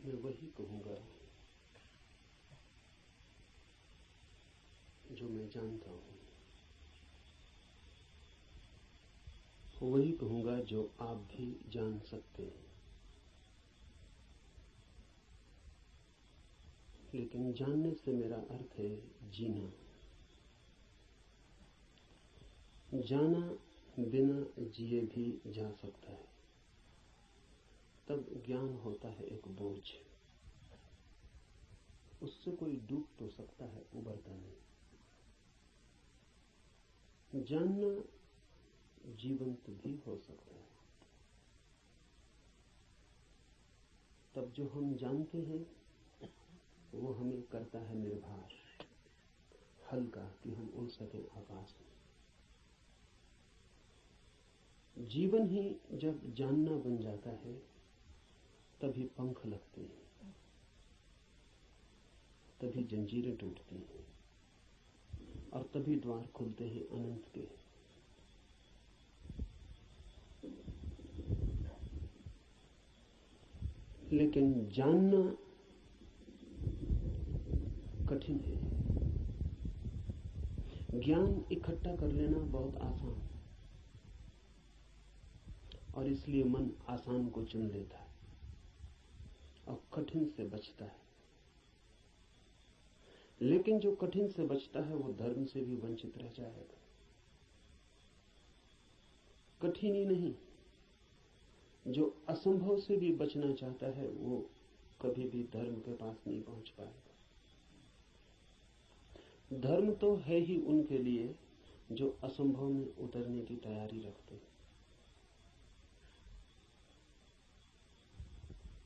मैं वही कहूंगा जो मैं जानता हूं, वही कहूंगा जो आप भी जान सकते हैं। लेकिन जानने से मेरा अर्थ है जीना। जाना बिना जिए भी जा सकता है, तब ज्ञान होता है एक बोझ। उससे कोई डूब तो सकता है, उबरता नहीं। जानना जीवंत भी हो सकता है। तब जो हम जानते हैं वो हमें करता है निर्भर, हल्का, कि हम उड़ सके आकाश में। जीवन ही जब जानना बन जाता है तभी पंख लगते हैं, तभी जंजीरें टूटती हैं और तभी द्वार खुलते हैं अनंत के। लेकिन जानना कठिन है। ज्ञान इकट्ठा कर लेना बहुत आसान है और इसलिए मन आसान को चुन लेता है और कठिन से बचता है। लेकिन जो कठिन से बचता है वो धर्म से भी वंचित रह जाएगा। कठिन ही नहीं, जो असंभव से भी बचना चाहता है वो कभी भी धर्म के पास नहीं पहुंच पाएगा। धर्म तो है ही उनके लिए जो असंभव में उतरने की तैयारी रखते हैं।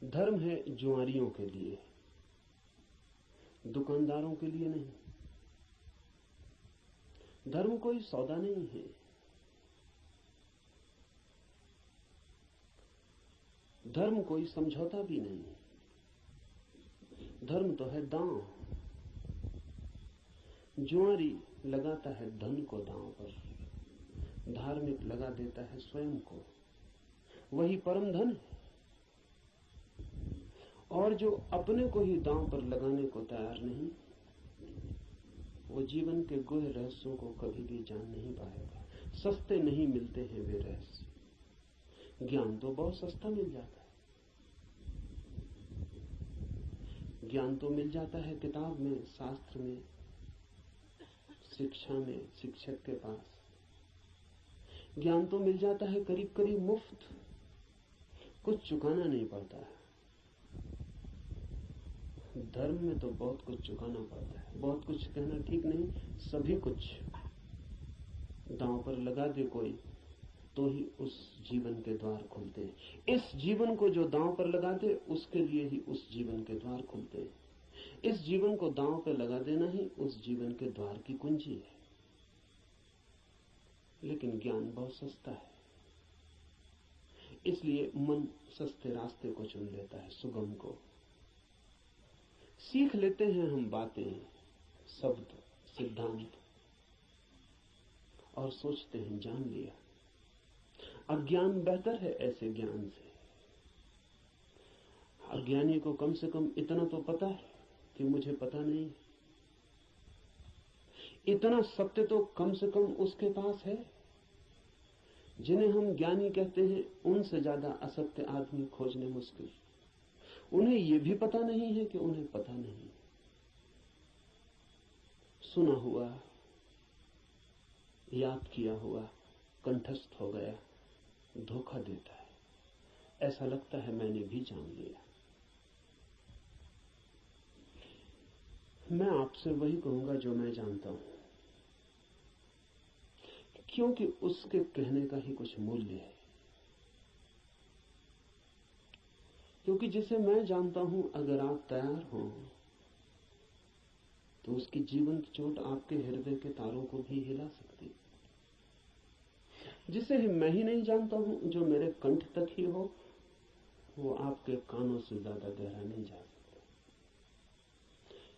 धर्म है जुआरियों के लिए, दुकानदारों के लिए नहीं। धर्म कोई सौदा नहीं है। धर्म कोई समझौता भी नहीं। धर्म तो है दांव। जुआरी लगाता है धन को दांव पर, धार्मिक लगा देता है स्वयं को। वही परम धन है। और जो अपने को ही दांव पर लगाने को तैयार नहीं, वो जीवन के गुह रहस्यों को कभी भी जान नहीं पाएगा। सस्ते नहीं मिलते हैं वे रहस्य। ज्ञान तो बहुत सस्ता मिल जाता है। ज्ञान तो मिल जाता है किताब में, शास्त्र में, शिक्षा में, शिक्षक के पास। ज्ञान तो मिल जाता है करीब करीब मुफ्त, कुछ चुकाना नहीं पड़ता है। धर्म में तो बहुत कुछ चुकाना पड़ता है। बहुत कुछ कहना ठीक नहीं, सभी कुछ दांव पर लगा दे कोई तो ही उस जीवन के द्वार खुलते हैं। इस जीवन को जो दांव पर लगा दे उसके लिए ही उस जीवन के द्वार खुलते हैं। इस जीवन को दांव पर लगा देना ही उस जीवन के द्वार की कुंजी है। लेकिन ज्ञान बहुत सस्ता है, इसलिए मन सस्ते रास्ते को चुन लेता है, सुगम को। सीख लेते हैं हम बातें, शब्द, सिद्धांत और सोचते हैं जान लिया। अज्ञान बेहतर है ऐसे ज्ञान से। अज्ञानी को कम से कम इतना तो पता है कि मुझे पता नहीं। इतना सत्य तो कम से कम उसके पास है। जिन्हें हम ज्ञानी कहते हैं उनसे ज्यादा असत्य आदमी खोजने मुश्किल। उन्हें यह भी पता नहीं है कि उन्हें पता नहीं। सुना हुआ, याद किया हुआ, कंठस्थ हो गया, धोखा देता है। ऐसा लगता है मैंने भी जान लिया। मैं आपसे वही कहूंगा जो मैं जानता हूं, क्योंकि उसके कहने का ही कुछ मूल्य है। क्योंकि जिसे मैं जानता हूं, अगर आप तैयार हो तो उसकी जीवंत चोट आपके हृदय के तारों को भी हिला सकती। जिसे मैं ही नहीं जानता हूं, जो मेरे कंठ तक ही हो, वो आपके कानों से ज्यादा गहरा नहीं जा सकता।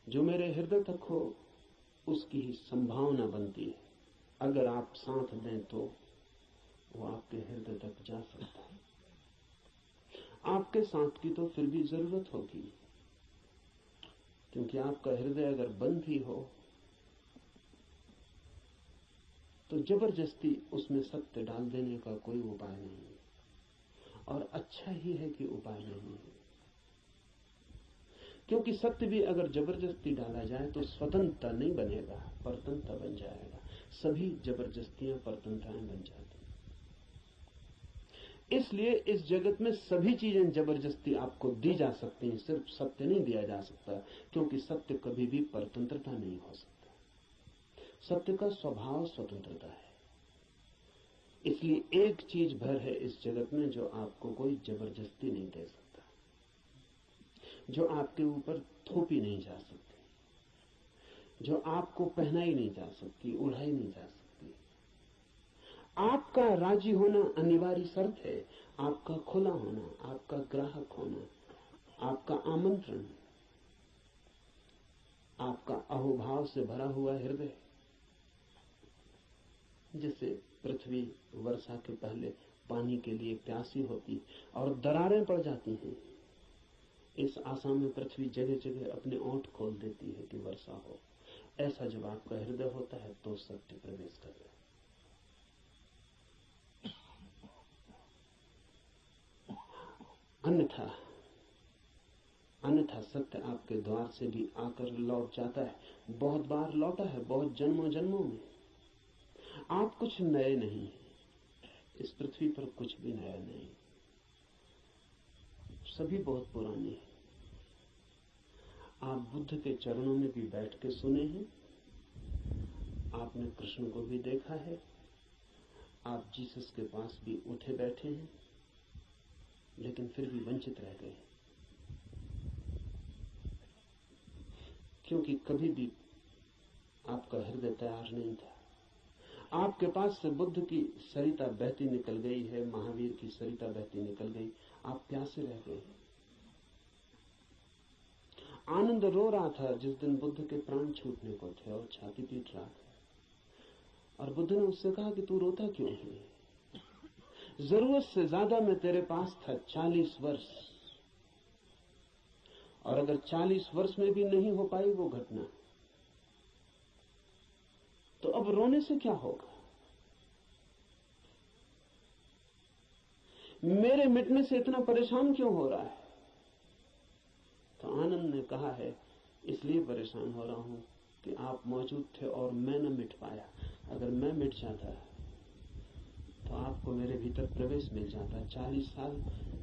जो मेरे हृदय तक हो उसकी ही संभावना बनती है। अगर आप साथ दें तो वो आपके हृदय तक जा सकता है। आपके साथ की तो फिर भी जरूरत होगी, क्योंकि आपका हृदय अगर बंद ही हो तो जबरदस्ती उसमें सत्य डाल देने का कोई उपाय नहीं, और अच्छा ही है कि उपाय नहीं है। क्योंकि सत्य भी अगर जबरदस्ती डाला जाए तो स्वतंत्रता नहीं बनेगा, परतंत्रता बन जाएगा। सभी जबरदस्तियां परतंत्रताएं बन जाती। इसलिए इस जगत में सभी चीजें जबरदस्ती आपको दी जा सकती हैं, सिर्फ सत्य नहीं दिया जा सकता, क्योंकि सत्य कभी भी परतंत्रता नहीं हो सकता। सत्य का स्वभाव स्वतंत्रता है। इसलिए एक चीज भर है इस जगत में जो आपको कोई जबरदस्ती नहीं दे सकता, जो आपके ऊपर थोपी नहीं जा सकती, जो आपको पहनाई नहीं जा सकती, उड़ाई नहीं जा सकती। आपका राजी होना अनिवार्य शर्त है, आपका खुला होना, आपका ग्राहक होना, आपका आमंत्रण, आपका अहोभाव से भरा हुआ हृदय। जैसे पृथ्वी वर्षा के पहले पानी के लिए प्यासी होती और दरारें पड़ जाती हैं, इस आशा में पृथ्वी जगह जगह अपने ओंठ खोल देती है कि वर्षा हो। ऐसा जब आपका हृदय होता है तो सत्य प्रवेश कर रहा है। अन्यथा सत्य आपके द्वार से भी आकर लौट जाता है। बहुत बार लौटा है, बहुत जन्मों जन्मों में। आप कुछ नए नहीं, इस पृथ्वी पर कुछ भी नया नहीं, सभी बहुत पुराने हैं। आप बुद्ध के चरणों में भी बैठ के सुने हैं, आपने कृष्ण को भी देखा है, आप जीसस के पास भी उठे बैठे हैं, लेकिन फिर भी वंचित रह गए, क्योंकि कभी भी आपका हृदय तैयार नहीं था। आपके पास से बुद्ध की सरिता बहती निकल गई है, महावीर की सरिता बहती निकल गई, आप प्यासे रह गए। आनंद रो रहा था जिस दिन बुद्ध के प्राण छूटने को थे और छाती पीट रहा था, और बुद्ध ने उससे कहा कि तू रोता क्यों है? जरूरत से ज्यादा मैं तेरे पास था 40 वर्ष, और अगर 40 वर्ष में भी नहीं हो पाई वो घटना, तो अब रोने से क्या होगा? मेरे मिटने से इतना परेशान क्यों हो रहा है? तो आनंद ने कहा है, इसलिए परेशान हो रहा हूं कि आप मौजूद थे और मैं न मिट पाया। अगर मैं मिट जाता तो आपको मेरे भीतर प्रवेश मिल जाता। 40 साल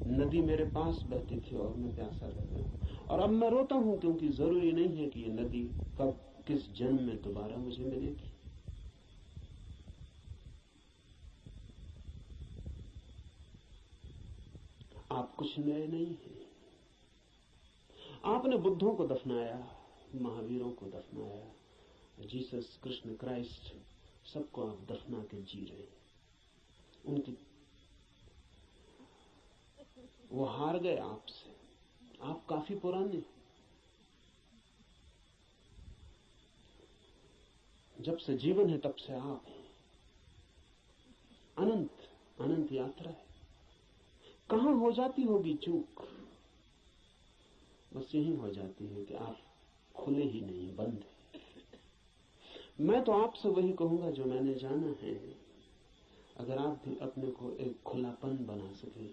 नदी मेरे पास बहती थी और मैं प्यासा रह गया, और अब मैं रोता हूं क्योंकि जरूरी नहीं है कि ये नदी कब किस जन्म में दोबारा मुझे मिलेगी। आप कुछ नए नहीं हैं। आपने बुद्धों को दफनाया, महावीरों को दफनाया, जीसस, कृष्ण, क्राइस्ट, सबको आप दफना के जी रहे हैं। उनकी वो हार गए आपसे। आप काफी पुराने, जब से जीवन है तब से आप हैं। अनंत अनंत यात्रा है। कहां हो जाती होगी चूक? बस यही हो जाती है कि आप खुले ही नहीं, बंद है। मैं तो आपसे वही कहूंगा जो मैंने जाना है। अगर आप भी अपने को एक खुलापन बना सके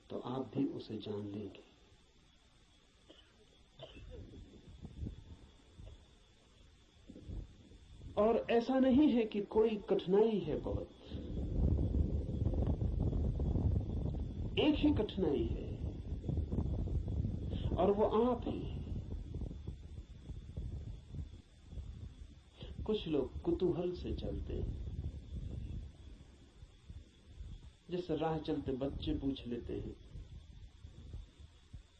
तो आप भी उसे जान लेंगे। और ऐसा नहीं है कि कोई कठिनाई है बहुत, एक ही कठिनाई है, और वो आप हैं। कुछ लोग कुतूहल से चलते हैं, जैसे राह चलते बच्चे पूछ लेते हैं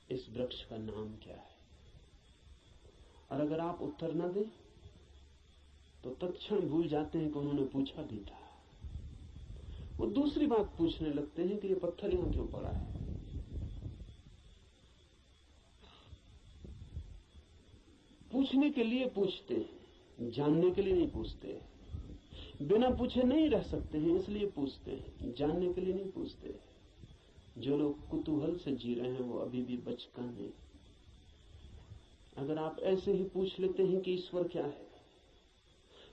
इस वृक्ष का नाम क्या है, और अगर आप उत्तर न दें तो तत्क्षण भूल जाते हैं कि उन्होंने पूछा भी था। वो दूसरी बात पूछने लगते हैं कि ये पत्थर यहां क्यों पड़ा है। पूछने के लिए पूछते हैं, जानने के लिए नहीं पूछते। बिना पूछे नहीं रह सकते हैं, इसलिए पूछते हैं, जानने के लिए नहीं पूछते। जो लोग कुतूहल से जी रहे हैं वो अभी भी बचकाने हैं। अगर आप ऐसे ही पूछ लेते हैं कि ईश्वर क्या है,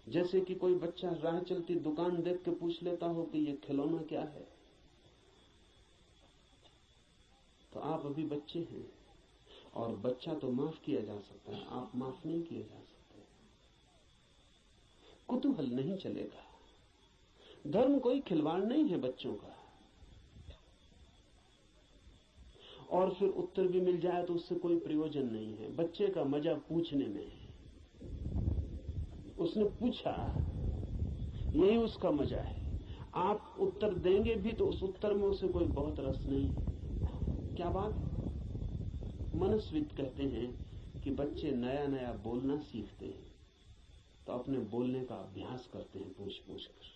जैसे कि कोई बच्चा राह चलती दुकान देख के पूछ लेता हो कि ये खिलौना क्या है, तो आप अभी बच्चे हैं। और बच्चा तो माफ किया जा सकता है, आप माफ नहीं किए जा सकते। कुतूहल नहीं चलेगा। धर्म कोई खिलवाड़ नहीं है बच्चों का। और फिर उत्तर भी मिल जाए तो उससे कोई प्रयोजन नहीं है। बच्चे का मजा पूछने में है। उसने पूछा, यही उसका मजा है। आप उत्तर देंगे भी तो उस उत्तर में उसे कोई बहुत रस नहीं है। क्या बात है? मनस्विद कहते हैं कि बच्चे नया नया बोलना सीखते हैं तो अपने बोलने का अभ्यास करते हैं पूछ पूछ कर।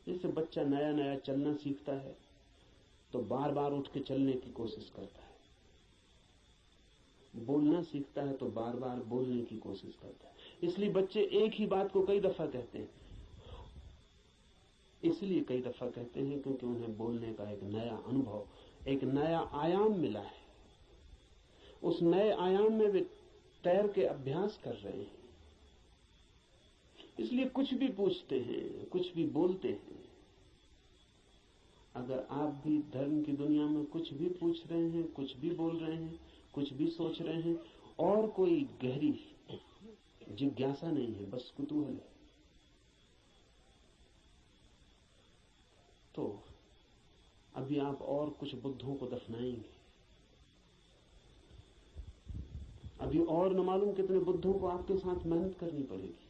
जैसे बच्चा नया नया चलना सीखता है तो बार बार उठ के चलने की कोशिश करता है, बोलना सीखता है तो बार बार बोलने की कोशिश करता है। इसलिए बच्चे एक ही बात को कई दफा कहते हैं। इसलिए कई दफा कहते हैं क्योंकि उन्हें बोलने का एक नया अनुभव, एक नया आयाम मिला है। उस नए आयाम में वे तैर के अभ्यास कर रहे हैं। इसलिए कुछ भी पूछते हैं, कुछ भी बोलते हैं। अगर आप भी धर्म की दुनिया में कुछ भी पूछ रहे हैं, कुछ भी बोल रहे हैं, कुछ भी सोच रहे हैं और कोई गहरी जिज्ञासा नहीं है, बस कुतूहल है, तो अभी आप और कुछ बुद्धों को दफनाएंगे। अभी और न मालूम कितने बुद्धों को आपके साथ मेहनत करनी पड़ेगी।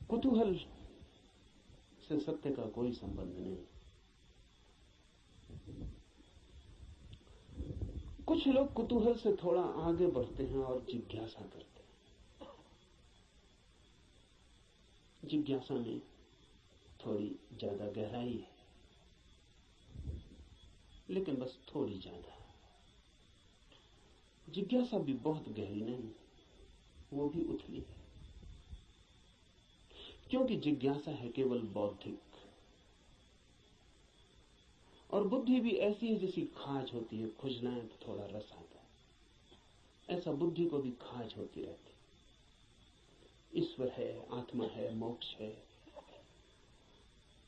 कुतूहल से सत्य का कोई संबंध नहीं। कुछ लोग कुतूहल से थोड़ा आगे बढ़ते हैं और जिज्ञासा करते हैं। जिज्ञासा में थोड़ी ज्यादा गहराई है, लेकिन बस थोड़ी ज्यादा। जिज्ञासा भी बहुत गहरी नहीं, वो भी उथली है, क्योंकि जिज्ञासा है केवल बौद्धिक। और बुद्धि भी ऐसी है जैसी खाज होती है, खुजलाएं तो थोड़ा रस आता है, ऐसा बुद्धि को भी खाज होती रहती। ईश्वर है, आत्मा है, मोक्ष है,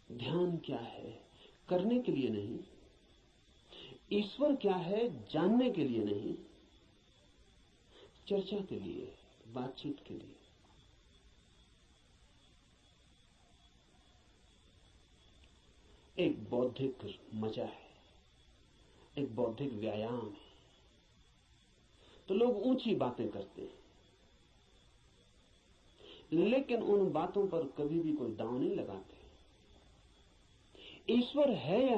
ध्यान क्या है, करने के लिए नहीं। ईश्वर क्या है, जानने के लिए नहीं, चर्चा के लिए, बातचीत के लिए। एक बौद्धिक मजा है, एक बौद्धिक व्यायाम है। तो लोग ऊंची बातें करते हैं, लेकिन उन बातों पर कभी भी कोई दांव नहीं लगाते। ईश्वर है या